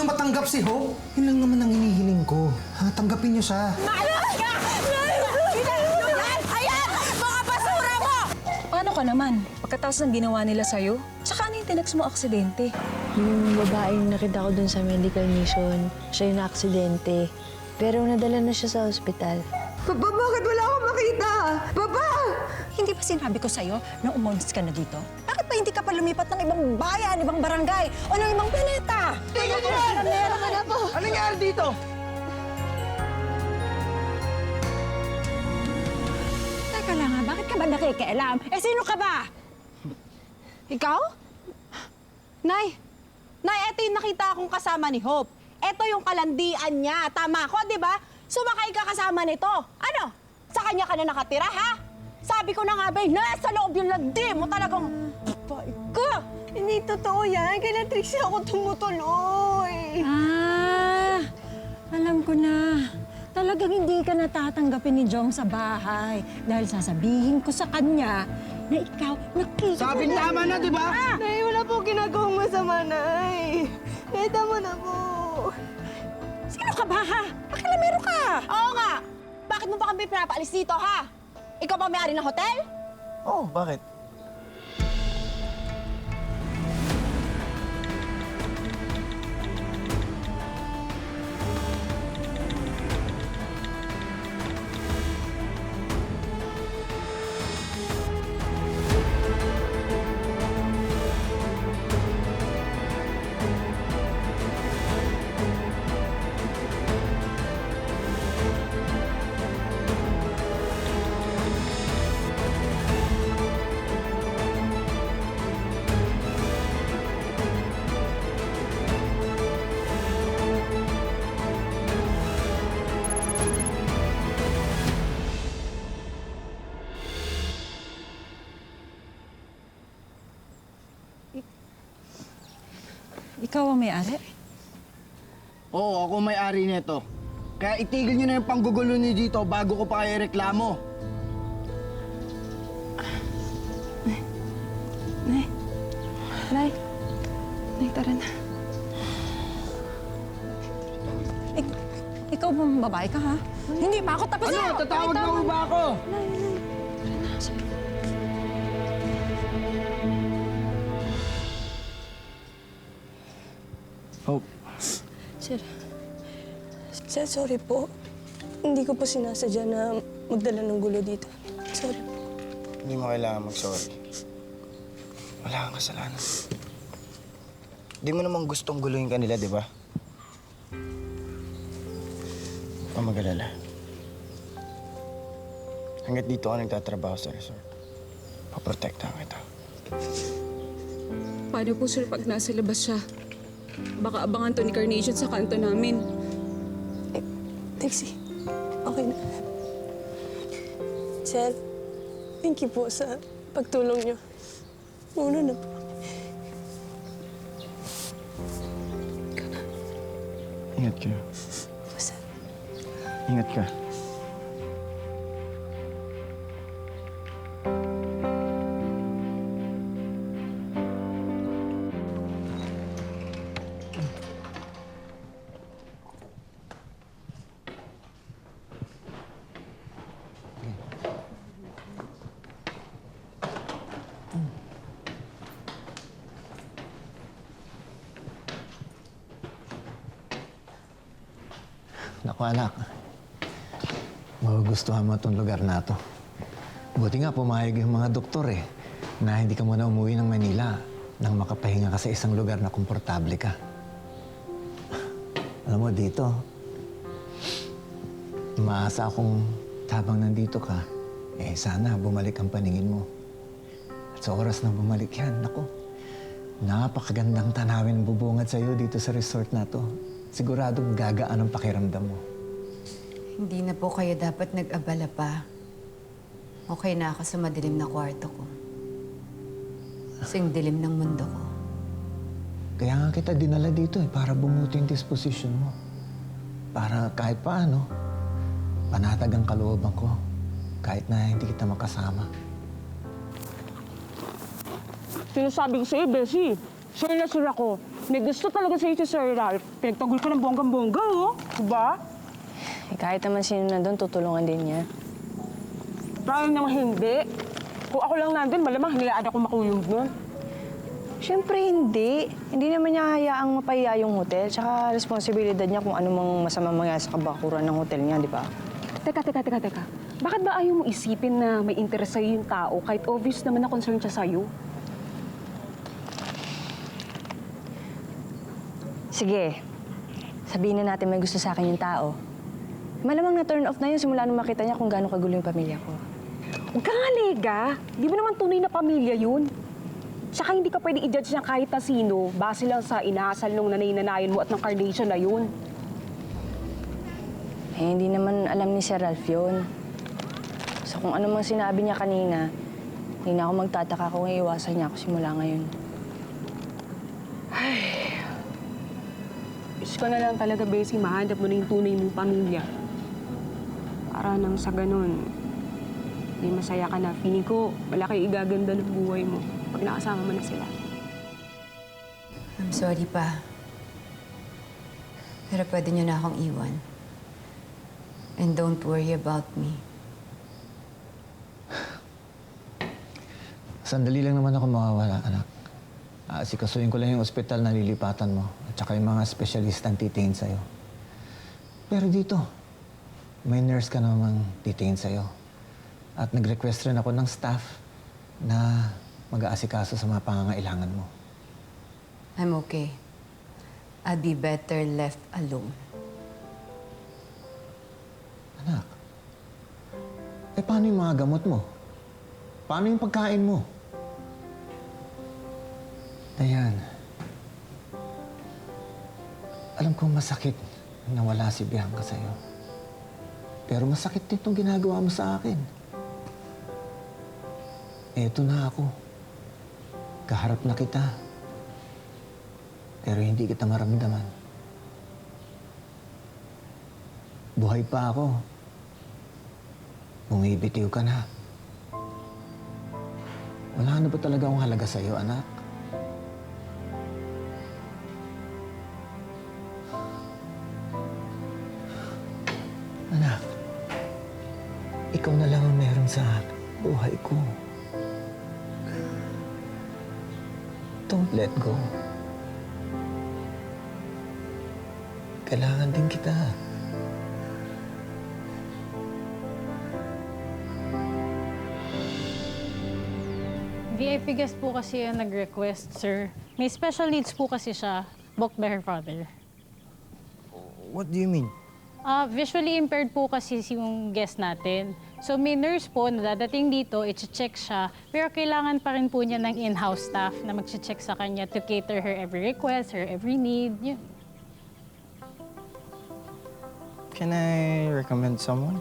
niyo matanggap si Hope? Yun lang naman ang hinihiling ko. Ha, tanggapin niyo siya. Ayan! Mga basura mo! Paano ka naman? Pagkatapos ng ginawa nila sa'yo? Tsaka ano yung tinext mo aksidente? Yung babaeng nakita ko dun sa medical mission, siya yung na-aksidente. Pero nadala na siya sa ospital. Papa, bakit wala akong makita? Papa! Hindi ba sinabi ko sa'yo na umalis ka na dito? Bakit pa hindi ka pa lumipat ng ibang bayan, ibang barangay, o ng ibang planeta? Tingnan niyo! Meron ka na po! Ano nangyari dito? Teka lang ha, bakit ka ba nakikialam? Eh, sino ka ba? Ikaw? Nay! Nay, eto yung nakita akong kasama ni Hope. Eto yung kalandian niya. Tama ko, di ba? Sumakay ka kasama nito. Ano? Sa kanya ka na nakatira, ha? Sabi ko na nga ba, nasa loob yung landi mo talagang... Babae ka! Hindi totoo yan. Kaya Trixie ako tumutuloy. Ah, alam ko na. Talagang hindi ka natatanggapin ni Jong sa bahay dahil sasabihin ko sa kanya na ikaw nakikita. Sabi tama na, di ba? Nay, wala po ginagawang masama, Nay. Eh, tama na po. Sino ka ba, ha? Pakilamero ka! Oo nga! Bakit mo pa kami pinapaalis dito, ha? Ikaw ba may-ari ng hotel? Oh, bakit? Ikaw ang may-ari? Oo, ako may-ari nito. Kaya itigil niyo na yung panggugulo niyo dito bago ko pa kayo reklamo. Nay! Nay, tara na. Ikaw ba babae ka, ha? Hindi pa ako tapos Ano? Tatawag na ba ako? Hope. Sir. Sir, sorry po. Hindi ko po sinasadya na magdala ng gulo dito. Sorry po. Hindi mo kailangan mag-sorry. Wala kang kasalanan. Hindi mo naman gustong guluhin ka nila, di ba? Huwag kang mag-alala. Hanggat dito ka nagtatrabaho sa resort, paprotektahan kita. Paano po, sir, pag nasa labas siya? Baka abangan to ni Carnation sa kanto namin. Trixie, okay na. Sir, thank you po sa pagtulong niyo. Muna na po. Ingat ka. Sir. Ingat ka. Naku anak, magugustuhan mo itong lugar na to. Buti nga pumayag yung mga doktor na hindi ka muna umuwi ng Manila nang makapahinga ka sa isang lugar na komportable ka. Alam mo dito, maasa akong habang nandito ka, sana bumalik ang paningin mo. At sa oras na bumalik yan, naku, napakagandang tanawin bubungad sa'yo dito sa resort na to. Siguradong gagaan ang pakiramdam mo. Hindi na po kayo dapat nag-abala pa. Okay na ako sa madilim na kwarto ko. Kasing dilim ng mundo ko. Kaya nga kita dinala dito para bumuti yung disposition mo. Para kahit paano, panatag ang kalooban ko. Kahit na hindi kita makasama. Sinasabi ko sa'yo, Bessie. Sure na sure ako. May gusto talaga sa'yo si Sir Ralph. Pinagtagol ka ng bonggang-bongga, oh. Diba? Eh, kahit naman sino nandun, tutulungan din niya. Parang naman hindi. Kung ako lang nandun, malamang hinayaan ako makulong nun. Siyempre hindi. Hindi naman niya hayaang mapahiya yung hotel. Tsaka responsibilidad niya kung ano mang masamang mangyari sa kabakuran ng hotel niya, di ba? Teka. Bakit ba ayaw mo isipin na may interest sa'yo yung tao kahit obvious naman na concern siya sa'yo? Sige. Sabihin na natin may gusto sa akin yung tao. Malamang na turn off na yun simula nung makita niya kung gaano kagulo yung pamilya ko. Huwag kang alega. Di mo naman tunay na pamilya yun. Tsaka hindi ka pwede i-judge niya kahit na sino base lang sa inasal nung nanay-nanayan mo at ng carnation na yun. Eh, hindi naman alam ni Sir Ralph yun. So kung ano mang sinabi niya kanina, hindi na ako magtataka kung iiwasan niya ako simula ngayon. Wish ko na lang talaga, Bessie, mahanap mo na yung tunay mong pamilya. Para nang sa ganun, may masaya ka na. Feeling ko, malaki igaganda ng buhay mo pag nakasama mo na sila. I'm sorry pa. Pero pwede niyo na akong iwan. And don't worry about me. Sandali lang naman ako mawawala, anak. Asikasuhin ko lang yung ospital na lilipatan mo at saka yung mga espesyalista ang titingin sa'yo. Pero dito, may nurse ka namang titingin sa'yo. At nag-request rin ako ng staff na mag-aasikaso sa mga pangangailangan mo. I'm okay. I'll be better left alone. Anak, paano yung mga gamot mo? Paano yung pagkain mo? Dayan, alam kong masakit na wala si Bianca sa'yo. Pero masakit din itong ginagawa mo sa akin. Eto na ako. Kaharap na kita. Pero hindi kita maramdaman. Buhay pa ako. Bumibitiw ka na. Wala na ba talaga akong halaga sa'yo, anak? Anak, ikaw na lang ang meron sa buhay ko. Don't let go. Kailangan din kita. VIP guest po kasi ang nag-request, sir. May special needs po kasi siya, booked by her father. What do you mean? Visually impaired po kasi yung guest natin. So may nurse po na dadating dito, i-check siya. Pero kailangan pa rin po niya ng in-house staff na mag-check sa kanya to cater her every request, her every need. Yun. Can I recommend someone?